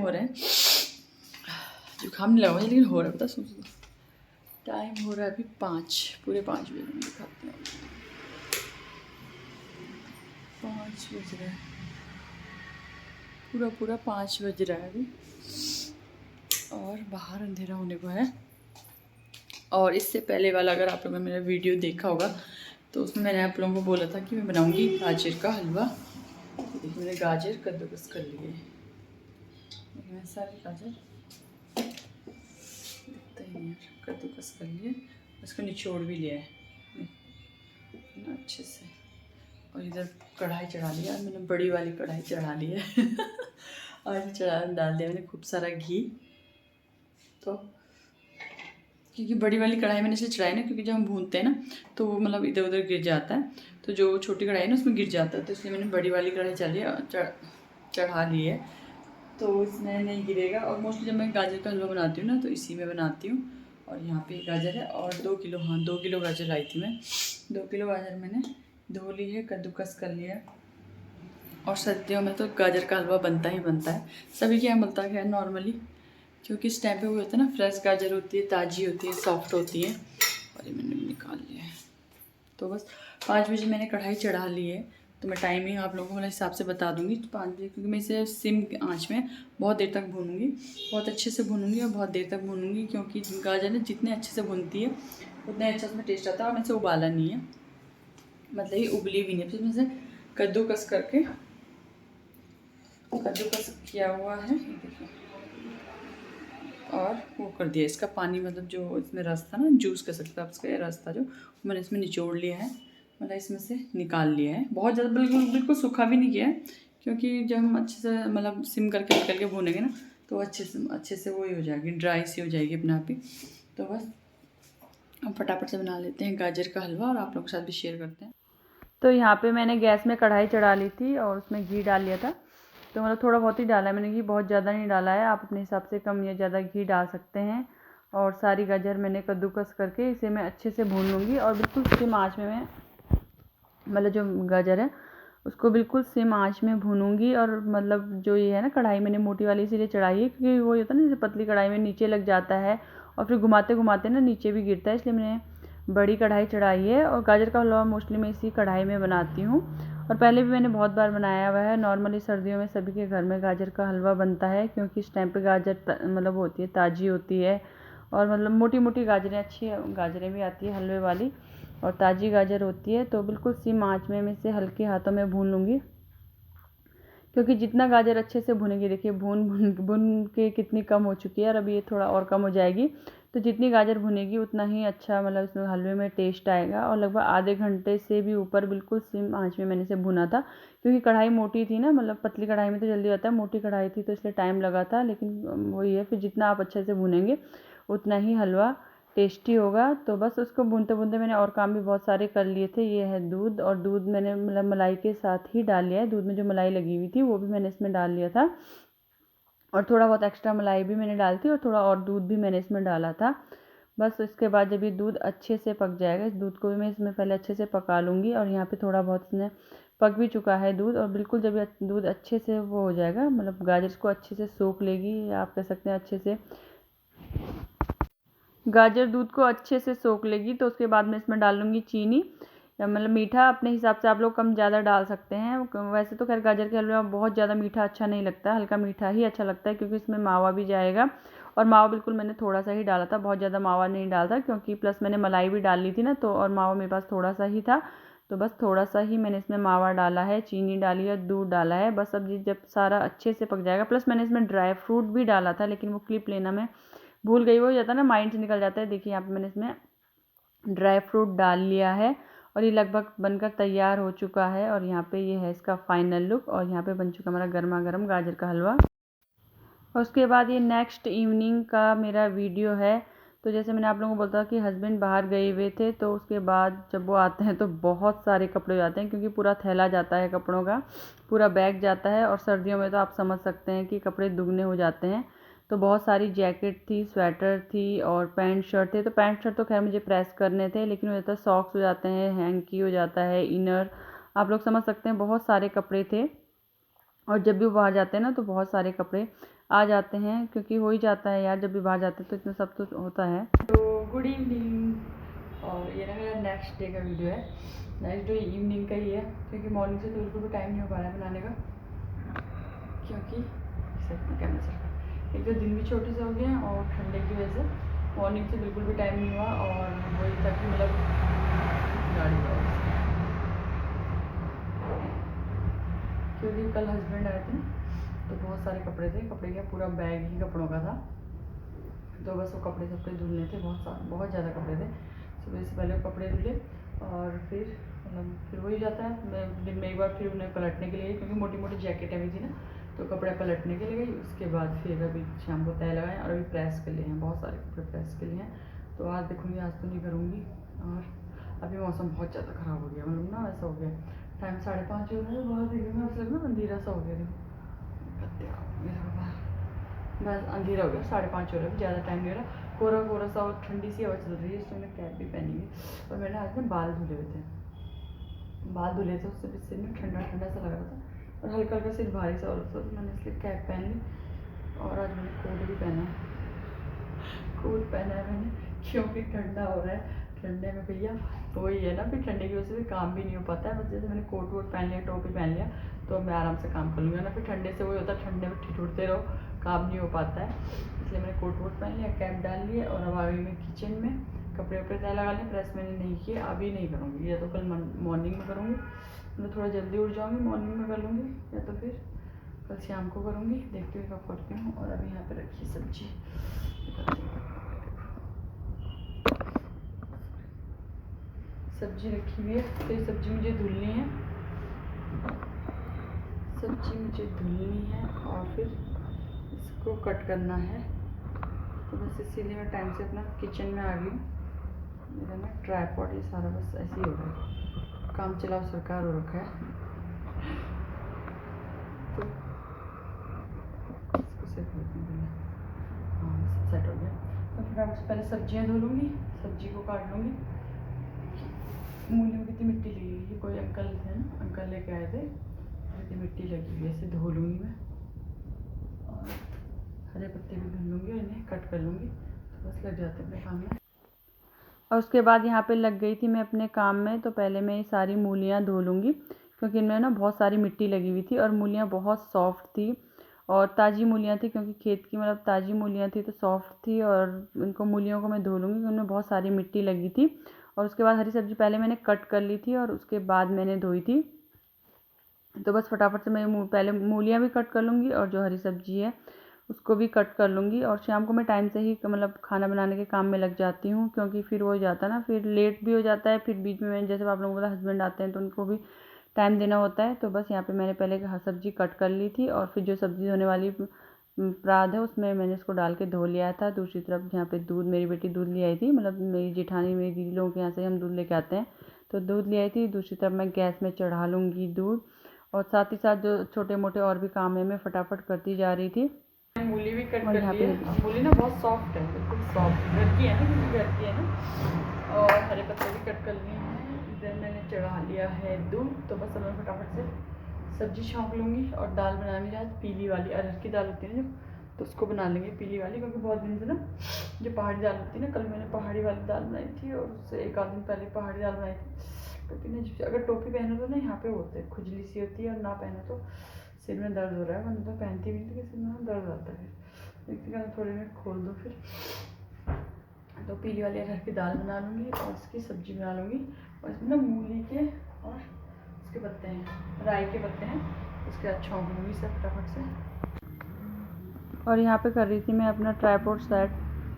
हो रहा है, जुकाम नहीं लगा लेकिन हो रहा है, पता सोच। टाइम हो रहा है अभी 5, पूरे 5 बजे। मैं दिखाती हूँ, 5 बज रहा है, पूरा 5 बज रहा है अभी, और बाहर अंधेरा होने को है। और इससे पहले वाला अगर आप लोगों ने मेरा वीडियो देखा होगा तो उसमें मैंने आप लोगों को बोला था कि मैं बनाऊंगी गाजर का हलवा। देखिए मैंने गाजर कद्दूकस कर लिए, मैं सारे गाजर दिखता ही नहीं है, कद्दूकस कर लिए, उसको निचोड़ भी लिया है ना अच्छे से। और इधर कढ़ाई चढ़ा लिया, मैंने बड़ी वाली कढ़ाई चढ़ा ली है और डाल दिया मैंने खूब सारा घी। तो क्योंकि बड़ी वाली कढ़ाई मैंने इसलिए चढ़ाई ना, क्योंकि जब हम भूनते हैं ना तो वो मतलब इधर उधर गिर जाता है, तो जो छोटी कढ़ाई है ना उसमें गिर जाता है, तो इसलिए मैंने बड़ी वाली कढ़ाई चढ़ा ली है, तो इसमें नहीं गिरेगा। और मोस्टली जब मैं गाजर का हलवा बनाती हूँ ना तो इसी में बनाती हूँ। और यहाँ पे गाजर है, और 2 किलो, हाँ 2 किलो गाजर लाई थी मैं। 2 किलो गाजर मैंने धो ली है, कद्दूकस कर लिया है। और सर्दियों में तो गाजर का हलवा बनता ही बनता है, सभी के यहाँ बनता है नॉर्मली, क्योंकि इस टाइम पे वो होता है ना, फ्रेश गाजर होती है, ताज़ी होती है, सॉफ्ट होती है। और ये मैंने निकाल लिया है। तो बस 5 बजे मैंने कढ़ाई चढ़ा ली है, तो मैं टाइमिंग आप लोगों को मेरे हिसाब से बता दूंगी 5 बजे, क्योंकि मैं इसे सिम आंच में बहुत देर तक भूनूंगी, बहुत अच्छे से भूनूंगी और बहुत देर तक भूनूंगी, क्योंकि गाजर ने जितने अच्छे से भूनती है उतने अच्छा उसमें टेस्ट आता है। और मैं इसे उबाला नहीं है, मतलब ये उबली भी नहीं, फिर मैं इसे कद्दूकस करके, कद्दूकस किया हुआ है देखिए, और वो कर दिया इसका पानी, मतलब जो इसमें रस था ना, जूस कह सकते हैं आप इसका, रस था जो मैंने इसमें निचोड़ लिया है, मतलब इसमें से निकाल लिया है। बहुत ज़्यादा बिल्कुल सूखा भी नहीं किया है, क्योंकि जब हम अच्छे से मतलब सिम करके निकल के भूनेंगे ना तो अच्छे से वही हो जाएगी, ड्राई सी हो जाएगी अपने आप ही। तो बस हम फटाफट से बना लेते हैं गाजर का हलवा, और आप लोगों के साथ भी शेयर करते हैं। तो यहाँ पे मैंने गैस में कढ़ाई चढ़ा ली थी और उसमें घी डाल लिया था, तो मतलब थोड़ा बहुत ही डाला है मैंने घी, बहुत ज़्यादा नहीं डाला है, आप अपने हिसाब से कम या ज़्यादा घी डाल सकते हैं। और सारी गाजर मैंने कद्दूकस करके इसे मैं अच्छे से भून लूँगी, और बिल्कुल सिम आँच में मैं मतलब जो गाजर है उसको बिल्कुल सिम आँच में भूनूंगी। और मतलब जो ये है ना कढ़ाई मैंने मोटी वाली इसीलिए चढ़ाई है, क्योंकि वो होता है ना जैसे पतली कढ़ाई में नीचे लग जाता है और फिर घुमाते घुमाते ना नीचे भी गिरता है, इसलिए मैंने बड़ी कढ़ाई चढ़ाई है। और गाजर का हलवा मोस्टली मैं इसी कढ़ाई में बनाती हूँ, और पहले भी मैंने बहुत बार बनाया हुआ है। नॉर्मली सर्दियों में सभी के घर में गाजर का हलवा बनता है, क्योंकि इस टाइम पे गाजर मतलब होती है, ताज़ी होती है, और मतलब मोटी मोटी गाजरें, अच्छी गाजरें भी आती है हलवे वाली, और ताज़ी गाजर होती है। तो बिल्कुल सिम आँच में मैं इसे हल्के हाथों में भून लूँगी, क्योंकि जितना गाजर अच्छे से भुनेगी, देखिए भून के कितनी कम हो चुकी है, और अभी ये थोड़ा और कम हो जाएगी। तो जितनी गाजर भुनेगी उतना ही अच्छा मतलब इसमें हलवे में टेस्ट आएगा। और लगभग आधे घंटे से भी ऊपर बिल्कुल सिम आँच में मैंने इसे भुना था, क्योंकि कढ़ाई मोटी थी ना, मतलब पतली कढ़ाई में तो जल्दी होता है, मोटी कढ़ाई थी तो इसलिए टाइम लगा था। लेकिन वही है, फिर जितना आप अच्छे से भुनेंगे उतना ही हलवा टेस्टी होगा। तो बस उसको भूनते भूनते मैंने और काम भी बहुत सारे कर लिए थे। ये है दूध, और दूध मैंने मतलब मलाई के साथ ही डाल लिया है, दूध में जो मलाई लगी हुई थी वो भी मैंने इसमें डाल लिया था, और थोड़ा बहुत एक्स्ट्रा मलाई भी मैंने डाली थी, और थोड़ा और दूध भी मैंने इसमें डाला था। बस इसके बाद जब ये दूध अच्छे से पक जाएगा, इस दूध को भी मैं इसमें पहले अच्छे से पका लूँगी। और यहाँ पे थोड़ा बहुत इसमें पक भी चुका है दूध, और बिल्कुल जब ये दूध अच्छे से वो हो जाएगा, मतलब गाजर को अच्छे से सोख लेगी, या आप कह सकते हैं अच्छे से गाजर दूध को अच्छे से सोख लेगी, तो उसके बाद मैं इसमें डाल लूँगी चीनी, या मतलब मीठा अपने हिसाब से आप लोग कम ज़्यादा डाल सकते हैं। वैसे तो खैर गाजर के हलवे में बहुत ज़्यादा मीठा अच्छा नहीं लगता, हल्का मीठा ही अच्छा लगता है, क्योंकि इसमें मावा भी जाएगा। और मावा बिल्कुल मैंने थोड़ा सा ही डाला था, बहुत ज़्यादा मावा नहीं डाला, क्योंकि प्लस मैंने मलाई भी डाल ली थी ना, तो और मावा मेरे पास थोड़ा सा ही था, तो बस थोड़ा सा ही मैंने इसमें मावा डाला है, चीनी डाली है, दूध डाला है। बस अब जब सारा अच्छे से पक जाएगा, प्लस मैंने इसमें ड्राई फ्रूट भी डाला था, लेकिन वो क्लिप लेना मैं भूल गई, वो हो जाता है ना, माइंड से निकल जाता है। देखिए यहाँ पे मैंने इसमें ड्राई फ्रूट डाल लिया है, और ये लगभग बनकर तैयार हो चुका है। और यहाँ पे ये है इसका फाइनल लुक, और यहाँ पे बन चुका हमारा गर्मा गर्म गाजर का हलवा। और उसके बाद ये नेक्स्ट इवनिंग का मेरा वीडियो है। तो जैसे मैंने आप लोगों को बोला कि हस्बैंड बाहर गए हुए थे, तो उसके बाद जब वो आते हैं तो बहुत सारे कपड़े हो जाते हैं, क्योंकि पूरा थैला जाता है कपड़ों का, पूरा बैग जाता है। और सर्दियों में तो आप समझ सकते हैं कि कपड़े दुगने हो जाते हैं। तो बहुत सारी जैकेट थी, स्वेटर थी, और पैंट शर्ट थे। तो पैंट शर्ट तो खैर मुझे प्रेस करने थे, लेकिन हो जाता है सॉक्स हो जाते हैं, हैंकी हो जाता है, इनर, आप लोग समझ सकते हैं, बहुत सारे कपड़े थे। और जब भी वो बाहर जाते हैं ना तो बहुत सारे कपड़े आ जाते हैं, क्योंकि हो ही जाता है यार, जब भी बाहर जाते हैं तो इतना सब तो होता है। तो गुड इवनिंग, और ये ना मेरा नेक्स्ट डे का वीडियो है। नेक्स्ट डे इवनिंग का ही है, क्योंकि मॉर्निंग से तो बिल्कुल भी टाइम नहीं हो पा रहा है बनाने का, क्योंकि कैमरा सर एक तो दिन भी छोटे से हो गए हैं और ठंडे की वजह से मॉर्निंग से बिल्कुल भी टाइम नहीं हुआ। और वही था कि मतलब गाड़ी क्योंकि कल हस्बैंड आए थे तो बहुत सारे कपड़े थे, कपड़े का पूरा बैग ही कपड़ों का था, तो बस वो कपड़े धुलने थे, बहुत ज़्यादा कपड़े थे। सुबह से पहले कपड़े धुले और फिर फिर वही जाता है, मैं दिन में एक बार फिर उन्हें पलटने के लिए, क्योंकि मोटी मोटी जैकेटें भी थी ना, तो कपड़े पलटने के लिए गई। उसके बाद फिर अभी शाम को तय लगाएं और अभी प्रेस के लिए हैं, बहुत सारे कपड़े प्रेस के लिए हैं, तो आज देखूँगी, आज तो नहीं करूँगी। और अभी मौसम बहुत ज़्यादा ख़राब हो गया, मतलब ना ऐसा हो गया, टाइम 5:30 हो रहा है, बहुत मतलब ना अंधेरा सा हो गया, बस अंधेरा हो गया, 5:30 हो रहा है, ज़्यादा टाइम नहीं हो रहा, कोरा कोरा सा और ठंडी सी हवा चल रही है। इसमें कैप भी पहनी है और मैंने आज ना बाल धुले हुए थे, उससे सिर में ठंडा ठंडा सा लग रहा था और हल्का हल्का सिर भारी सा हो रहा था, तो मैंने इसलिए कैप पहन ली। और आज मैंने कोट भी पहना है, मैंने, क्योंकि ठंडा हो रहा है। ठंडे में भैया वही है ना, फिर ठंडे की वजह से काम भी नहीं हो पाता है। बस जैसे मैंने कोट वोट पहन लिया, टोपी पहन लिया, तो मैं आराम से काम कर लूँगा ना, फिर ठंडे से वही होता है, ठंडे में ठिठुरते रहो, काम नहीं हो पाता है। इसलिए मैंने कोट वोट पहन लिया, कैप डाल लिया और अब आ गई मैं किचन में। कपड़े वपड़े तय लगा लें, प्रेस मैंने नहीं किया, अभी नहीं करूँगी, या तो कल मॉर्निंग में करूँगी, मैं थोड़ा जल्दी उठ जाऊँगी, मॉर्निंग में कर लूँगी, या तो फिर कल शाम को करूँगी, देखते हुए कब करती हूँ। और अभी यहाँ पे रखी सब्जी, सब्जी रखी हुई है, तो ये सब्जी मुझे धुलनी है, और फिर इसको कट करना है। तो बस इसीलिए मैं टाइम से अपना किचन में आ गई हूँ। मेरा ना ट्राइपॉड ये सारा बस ऐसे ही हो रहा है, काम चलाओ सरकार हो रखा है, तो इसको सेट करती हूँ। हाँ सब सेट हो गया, तो फिर मैं पहले सब्जियाँ धो लूँगी, सब्जी को काट लूँगी। मूली में कितनी मिट्टी लगी हुई है, कोई अंकल थे ना, अंकल लेके आए थे, कितनी मिट्टी लगी हुई है, ऐसे धो लूँगी मैं, और हरे पत्ते भी धुल लूँगी और इन्हें कट कर लूँगी, तो बस लग जाते हैं अपने काम में। और उसके बाद यहाँ पे लग गई थी मैं अपने काम में। तो पहले मैं ये सारी मूलियाँ धो लूँगी, क्योंकि इनमें ना बहुत सारी मिट्टी लगी हुई थी और मूलियाँ बहुत सॉफ्ट थी और ताज़ी मूलियाँ थी, क्योंकि खेत की मतलब ताज़ी मूलियाँ थी तो सॉफ्ट थी। और इनको मूलियों को मैं धो लूँगी, क्योंकि उनमें बहुत सारी मिट्टी लगी थी। और उसके बाद हरी सब्ज़ी पहले मैंने कट कर ली थी और उसके बाद मैंने धोई थी, तो बस फटाफट से मैं पहले मूलियाँ भी कट कर लूँगी और जो हरी सब्ज़ी है उसको भी कट कर लूँगी। और शाम को मैं टाइम से ही मतलब खाना बनाने के काम में लग जाती हूँ, क्योंकि फिर वो हो जाता है ना, फिर लेट भी हो जाता है, फिर बीच में मैंने जैसे आप लोगों को बोला हस्बैंड आते हैं तो उनको भी टाइम देना होता है। तो बस यहाँ पे मैंने पहले सब्ज़ी कट कर ली थी और फिर जो सब्ज़ी धोने वाली परात है उसमें मैंने इसको डाल के धो लिया था। दूसरी तरफ यहाँ पे दूध, मेरी बेटी दूध ले आई थी, मतलब मेरी जेठानी मेरी दीदी लोगों के यहाँ से हम दूध लेके आते हैं, तो दूध ले आई थी। दूसरी तरफ मैं गैस में चढ़ा लूँगी दूध, और साथ ही साथ जो छोटे मोटे और भी काम है मैं फटाफट करती जा रही थी। मूली भी कट कर ली है, मूली ना बहुत सॉफ्ट है, बिल्कुल सॉफ्ट, घर की है ना, क्योंकि घर की है ना। और हरे पत्ते भी कट कर लिए हैं, इधर मैंने चढ़ा लिया है दूध। तो बस अब मैं फटाफट से सब्जी छौंक लूँगी और दाल बनानी है आज पीली वाली, अरहर की दाल होती है ना जो, तो उसको बना लेंगे पीली वाली, क्योंकि बहुत दिन से ना जो पहाड़ी दाल होती है ना, कल मैंने पहाड़ी वाली दाल बनाई थी और उससे एक आध दिन पहले पहाड़ी दाल बनाई थी। क्योंकि ना अगर टोपी पहनो तो ना यहाँ पे होते हैं, खुजली सी होती है, और ना पहनो तो सिर में दर्द हो रहा है, मैं तो पहनती भी नहीं, तो सिर में दर्द आता है, देखते थोड़ी मिनट खोल दो फिर। तो पीली वाली अरहर की दाल बना लूँगी और इसकी सब्जी बना लूँगी। और इसमें ना मूली के और उसके पत्ते हैं, राई के पत्ते हैं, उसके बाद छौंक लूँगी सब फटाफट से। और यहाँ पे कर रही थी मैं अपना ट्राइपॉड सेट,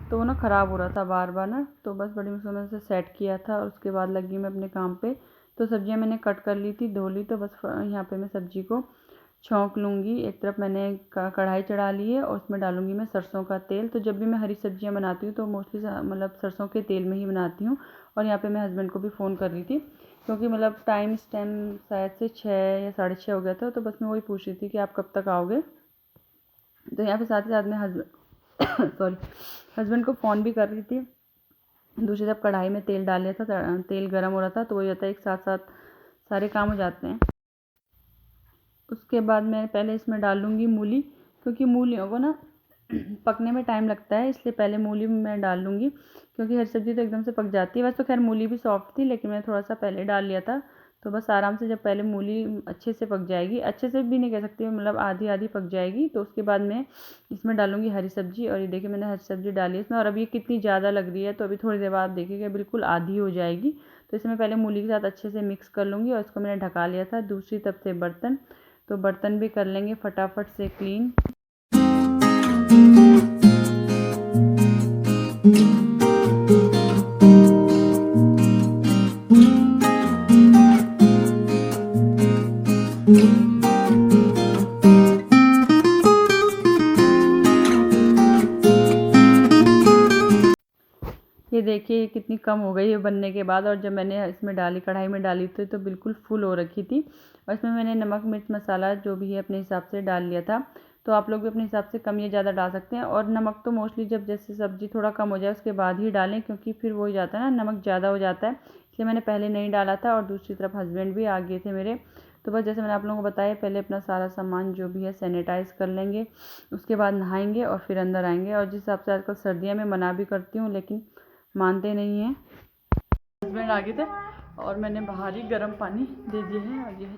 तो वो ना ख़राब हो रहा था बार बार ना, तो बस बड़ी मुश्किल से सेट किया था और उसके बाद लगी मैं अपने काम पे। तो सब्जियाँ मैंने कट कर ली थी, धो ली, तो बस यहाँ पे मैं सब्जी को छौंक लूँगी। एक तरफ मैंने कढ़ाई चढ़ा ली है और उसमें डालूँगी मैं सरसों का तेल। तो जब भी मैं हरी सब्जियाँ बनाती हूँ तो मोस्टली मतलब सरसों के तेल में ही बनाती हूँ। और यहाँ पे मैं हस्बैंड को भी फ़ोन कर रही थी, क्योंकि मतलब इस टाइम शायद से 6 या 6:30 हो गया था, तो बस मैं वही पूछ रही थी कि आप कब तक आओगे। तो यहाँ पे साथ ही साथ में हस्बैंड को फ़ोन भी कर रही थी। दूसरी तरफ कढ़ाई में तेल डाल लिया था, तेल गर्म हो रहा था, तो वही होता है एक साथ साथ सारे काम हो जाते हैं। उसके बाद मैं पहले इसमें डाल लूँगी मूली। क्योंकि मूलियों को ना पकने में टाइम लगता है, इसलिए पहले मूली मैं डाल लूँगी, क्योंकि हरी सब्ज़ी तो एकदम से पक जाती है। वैसे तो खैर मूली भी सॉफ्ट थी, लेकिन मैंने थोड़ा सा पहले डाल लिया था, तो बस आराम से जब पहले मूली अच्छे से पक जाएगी, अच्छे से भी नहीं कह सकती, मतलब आधी आधी पक जाएगी, तो उसके बाद मैं इसमें डालूँगी हरी सब्ज़ी। और ये देखिए मैंने हरी सब्ज़ी डाली है इसमें, और अब ये कितनी ज़्यादा लग रही है, तो अभी थोड़ी देर बाद देखिएगा बिल्कुल आधी हो जाएगी। तो इसे मैं पहले मूली के साथ अच्छे से मिक्स कर लूँगी, और इसको मैंने ढका लिया था। दूसरी तरफ से बर्तन, तो बर्तन भी कर लेंगे फटाफट से क्लीन। ये देखिए कितनी कम हो गई है बनने के बाद, और जब मैंने इसमें डाली, कढ़ाई में डाली थी, तो बिल्कुल फुल हो रखी थी। और इसमें मैंने नमक मिर्च मसाला जो भी है अपने हिसाब से डाल लिया था। तो आप लोग भी अपने हिसाब से कम या ज़्यादा डाल सकते हैं। और नमक तो मोस्टली जब जैसे सब्ज़ी थोड़ा कम हो जाए उसके बाद ही डालें, क्योंकि फिर वो हो जाता है ना, नमक ज़्यादा हो जाता है, इसलिए मैंने पहले नहीं डाला था। और दूसरी तरफ हस्बैंड भी आ गए थे मेरे, तो बस जैसे मैंने आप लोगों को बताया, पहले अपना सारा सामान जो भी है सैनिटाइज़ कर लेंगे, उसके बाद नहाएंगे और फिर अंदर आएंगे। और जिस हिसाब से आजकल सर्दियाँ में मना भी करती हूँ, लेकिन मानते नहीं हैं। हस्बैंड आ गए थे और मैंने बाहर ही गर्म पानी दे दिया है। और ये है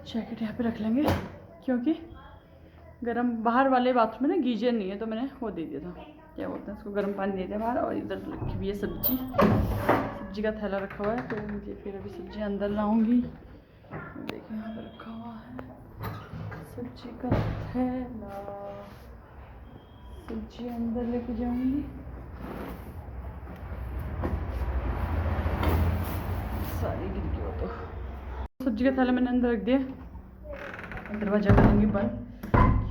जैकेट यहाँ पे रख लेंगे, क्योंकि गर्म बाहर वाले बाथरूम में ना गीजर नहीं है, तो मैंने वो दे दिया था, क्या बोलते हैं उसको, गर्म पानी दे दिया बाहर। और इधर रखी हुई है सब्जी का थैला रखा हुआ है, तो मुझे फिर अभी सब्जी अंदर लाऊंगी। देखिए यहाँ पर रखा हुआ है सब्जी का थैला, सब्जी अंदर लेके जाऊंगी। सारी गिर गई हो तो सब्जी का थैला मैंने अंदर रख दिया। दरवाज़ा करेंगे बंद,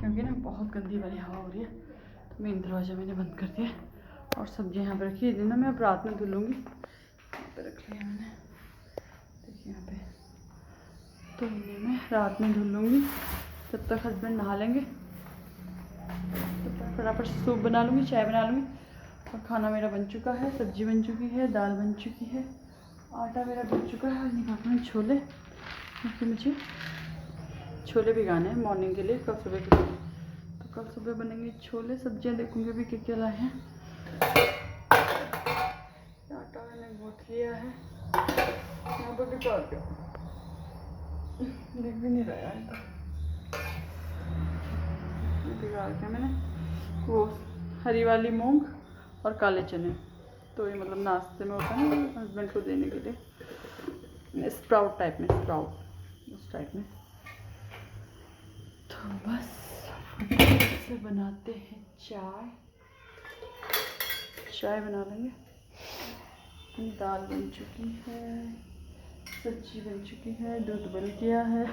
क्योंकि ना बहुत गंदी वाली हवा हो रही है, तो मेन दरवाज़ा मैंने बंद कर दिया। और सब्जी यहाँ पे रखी है, ना मैं अब रात में धुल लूँगी। यहाँ पे रख लिया मैंने, देखिए यहाँ पे, तो इन्हें मैं रात में धुल लूँगी। तब तक हस्बैंड नहा लेंगे, तब तक फटाफट सूप बना लूँगी, चाय बना लूँगी। और खाना मेरा बन चुका है, सब्जी बन चुकी है, दाल बन चुकी है, आटा मेरा बन चुका है। और निकालना है छोले, क्योंकि मुझे छोले भिगाने हैं मॉर्निंग के लिए, कल सुबह के लिए। तो कल सुबह बनेंगे छोले। सब्जियां देखूंगी अभी क्या लाए हैं। आटा मैंने गूँथ लिया है, यहाँ पर भी काट देख भी नहीं रहा है, तो भिगा के मैंने वो हरी वाली मूंग और काले चने, तो ये मतलब नाश्ते में होता है ना हस्बैंड को देने के लिए, स्प्राउट टाइप में, उस टाइप में। तो बस से बनाते हैं चाय बना लेंगे। दाल बन चुकी है, सब्जी बन चुकी है, दूध बन गया है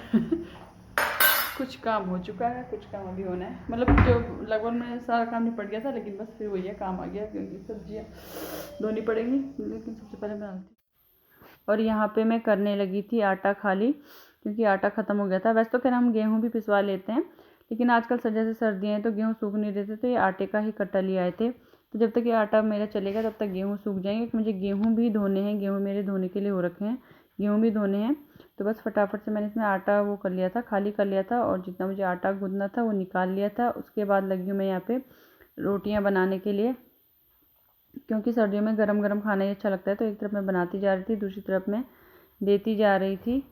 कुछ काम हो चुका है, कुछ काम अभी होना है, मतलब जो लगभग में सारा काम निपट गया था, लेकिन बस फिर वही है, काम आ गया, क्योंकि सब्जियाँ धोनी पड़ेंगी। लेकिन सबसे पहले बनाती, और यहाँ पे मैं करने लगी थी आटा खाली, क्योंकि आटा ख़त्म हो गया था। वैसे तो खैर हम गेहूँ भी पिसवा लेते हैं, लेकिन आजकल जैसे सर्दियाँ हैं तो गेहूँ सूख नहीं देते, तो ये आटे का ही कट्टा ले आए थे। तो जब तक ये आटा मेरा चलेगा तब तक गेहूँ सूख जाएंगे, क्योंकि मुझे गेहूँ भी धोने हैं, गेहूँ मेरे धोने के लिए हो रखे हैं, गेहूँ भी धोने हैं। तो बस फटाफट से मैंने इसमें आटा वो कर लिया था, खाली कर लिया था, और जितना मुझे आटा गूँथना था वो निकाल लिया था। उसके बाद लगी हूँ मैं यहाँ पे रोटियाँ बनाने के लिए, क्योंकि सर्दियों में गरम गरम खाना ही अच्छा लगता है। तो एक तरफ मैं बनाती जा रही थी, दूसरी तरफ मैं देती जा रही थी।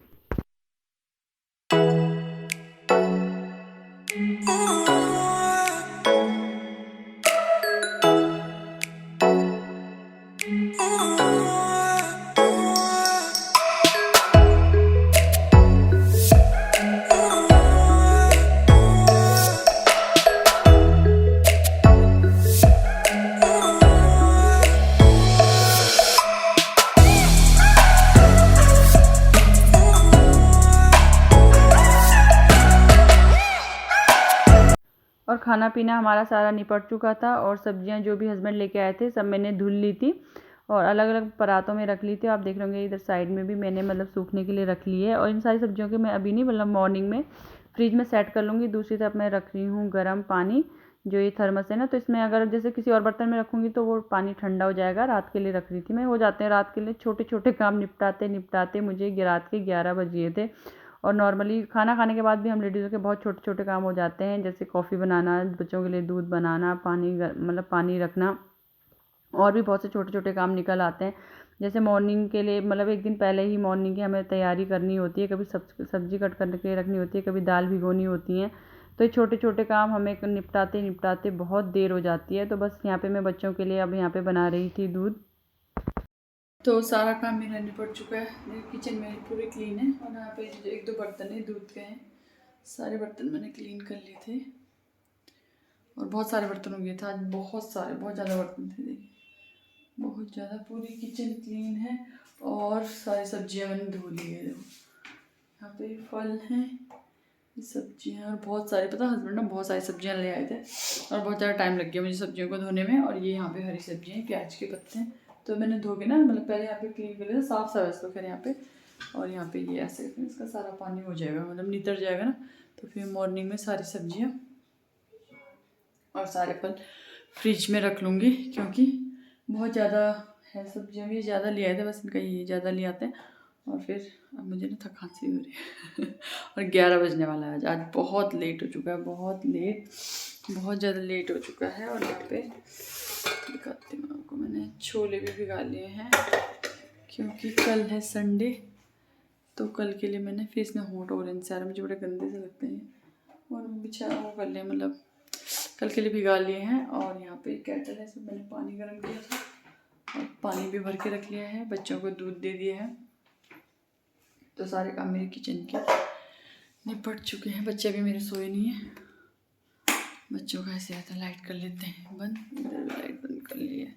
और खाना पीना हमारा सारा निपट चुका था, और सब्जियां जो भी हस्बैंड लेके आए थे सब मैंने धुल ली थी और अलग अलग परातों में रख ली थी। आप देख रहे होंगे इधर साइड में भी मैंने मतलब सूखने के लिए रख ली है। और इन सारी सब्जियों के मैं अभी नहीं, मतलब मॉर्निंग में फ्रिज में सेट कर लूँगी। दूसरी तरफ मैं रख रही हूँ गर्म पानी, जो ये थर्मस है ना, तो इसमें अगर जैसे किसी और बर्तन में रखूँगी तो वो पानी ठंडा हो जाएगा। रात के लिए रख रही थी मैं, हो जाते हैं रात के लिए छोटे छोटे काम निपटाते निपटाते मुझे रात के 11 बज गए थे। और नॉर्मली खाना खाने के बाद भी हम लेडीज़ों के बहुत छोटे छोटे काम हो जाते हैं, जैसे कॉफ़ी बनाना, बच्चों के लिए दूध बनाना, पानी रखना, और भी बहुत से छोटे छोटे काम निकल आते हैं। जैसे मॉर्निंग के लिए मतलब एक दिन पहले ही मॉर्निंग की हमें तैयारी करनी होती है, कभी सब्ज़ी कट करके रखनी होती है, कभी दाल भिगोनी होती है। तो ये छोटे छोटे काम हमें निपटाते निपटाते बहुत देर हो जाती है। तो बस यहाँ पे मैं बच्चों के लिए अब यहाँ पे बना रही थी दूध। तो सारा काम मेरा निपट चुका है, मेरी किचन मेरी पूरी क्लीन है। और यहाँ पे जो 1-2 बर्तन है दूध के हैं, सारे बर्तन मैंने क्लीन कर लिए थे। और बहुत सारे बर्तन हो गए थे आज, बहुत ज़्यादा बर्तन थे, देखिए बहुत ज़्यादा। पूरी किचन क्लीन है और सारी सब्जियां मैंने धो ली है। देखो यहाँ पे फल हैं, सब्जियां, और बहुत सारे, पता हस्बैंड ना बहुत सारी सब्जियां ले आए थे और बहुत ज़्यादा टाइम लग गया मुझे सब्जियों को धोने में। और ये यहाँ पे हरी सब्जियां हैं, प्याज के पत्ते हैं, तो मैंने धो के ना मतलब पहले यहाँ पे क्लीन कर लिया, साफ साफ इसको खैर यहाँ पे। और यहाँ पे ये ऐसे इसका सारा पानी हो जाएगा, मतलब नितर जाएगा ना, तो फिर मॉर्निंग में सारी सब्जियाँ और सारे फल फ्रिज में रख लूँगी, क्योंकि बहुत ज़्यादा है सब्जियाँ भी, ज़्यादा ले आए थे, बस इनका ये ज़्यादा ले आते हैं। और फिर अब मुझे ना थकान सी हो रही है और 11 बजने वाला है आज बहुत लेट हो चुका है, बहुत ज़्यादा लेट हो चुका है। और यहाँ पे दिखाती हूँ आपको, मैंने छोले भी भिगा लिए हैं, क्योंकि कल है संडे, तो कल के लिए मैंने फिर इसमें होट ऑरेंज सारे मुझे बड़े गंदे से लगते हैं, और बिछा वो कर लिया, मतलब कल के लिए भिगा लिए हैं। और यहाँ पे केटल है, इसमें मैंने पानी गर्म किया था और पानी भी भर के रख लिया है, बच्चों को दूध दे दिया है। तो सारे काम मेरे किचन के निपट चुके हैं। बच्चे भी मेरे सोए नहीं हैं, बच्चों का ऐसे आता, लाइट कर लेते हैं बंद, इधर भी लाइट बंद कर ली है।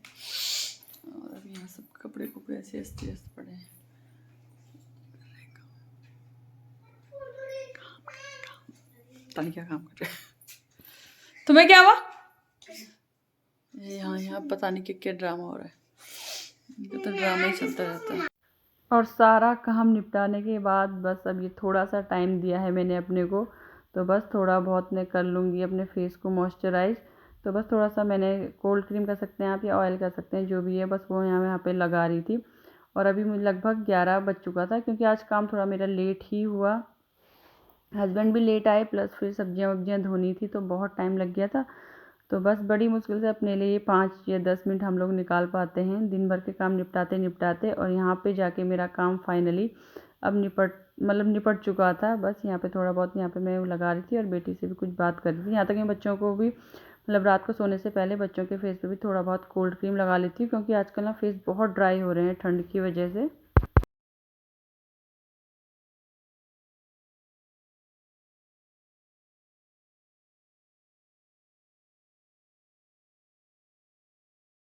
और अब यहाँ सब कपड़े कुपड़े ऐसे अस्त व्यस्त पड़े हैं। पता नहीं क्या काम कर रहे हैं, तुम्हें क्या हुआ? यहाँ पता नहीं क्या ड्रामा हो रहा है, तो ड्रामा ही चलता रहता है। और सारा काम निपटाने के बाद बस अब ये थोड़ा सा टाइम दिया है मैंने अपने को, तो बस थोड़ा बहुत मैं कर लूँगी अपने फेस को मॉइस्चराइज। तो बस थोड़ा सा मैंने कोल्ड क्रीम कर सकते हैं आप, या ऑयल कर सकते हैं, जो भी है, बस वो यहाँ पे लगा रही थी। और अभी मुझे लगभग 11 बज चुका था, क्योंकि आज काम थोड़ा मेरा लेट ही हुआ, हस्बैंड भी लेट आए, प्लस फिर सब्जियां वब्जियां धोनी थी, तो बहुत टाइम लग गया था। तो बस बड़ी मुश्किल से अपने लिए 5 या 10 मिनट हम लोग निकाल पाते हैं दिन भर के काम निपटाते निपटाते। और यहाँ पे जाके मेरा काम फाइनली अब निपट चुका था। बस यहाँ पे थोड़ा बहुत यहाँ पे मैं लगा रही थी और बेटी से भी कुछ बात कर रही थी। यहाँ तक कि बच्चों को भी मतलब रात को सोने से पहले बच्चों के फेस पे भी थोड़ा बहुत कोल्ड क्रीम लगा लेती हूँ, क्योंकि आजकल ना फेस बहुत ड्राई हो रहे हैं ठंड की वजह से।